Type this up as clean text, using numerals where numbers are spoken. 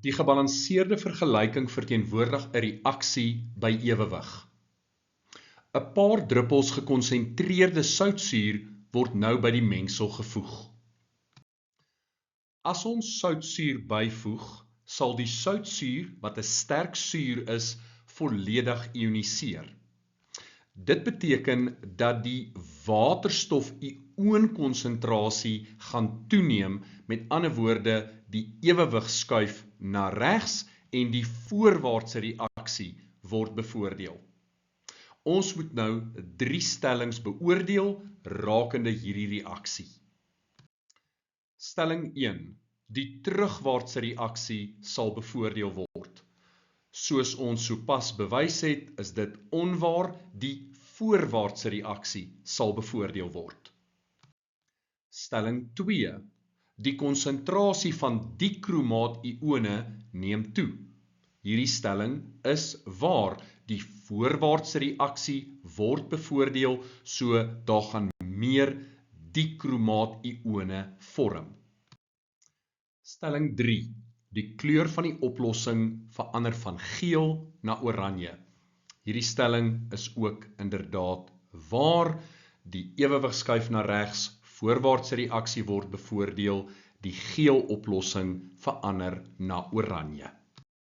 Die gebalanseerde vergelyking verteenwoordig 'n reaksie by ewewig. 'n Paar druppels gekonsentreerde soutsuur word nou by die mengsel gevoeg. As ons soutsuur byvoeg, sal die soutsuur, wat 'n sterk suur is, volledig ioniseer. Dit beteken dat die waterstof-ionkonsentrasie gaan toeneem, met ander woorde, die ewewig skuif na regs en die voorwaartse reaksie word bevoordeel. Ons moet nou 3 stellings beoordeel rakende hierdie reaksie. Stelling 1. Die terugwaartse reaksie sal bevoordeel word. Soos ons sopas bewys het, is dit onwaar, die voorwaartse reaksie sal bevoordeel word. Stelling 2. Die konsentrasie van dikromaat-ione neem toe. Hierdie stelling is waar, die voorwaartse reaksie word bevoordeel, so daar gaan meer dikromaat-ione vorm. Stelling 3. Die kleur van die oplossing verander van geel na oranje. Hierdie stelling is ook inderdaad waar, die ewewig skuif na regs, voorwaartse reaksie word bevoordeel, die geel oplossing verander na oranje.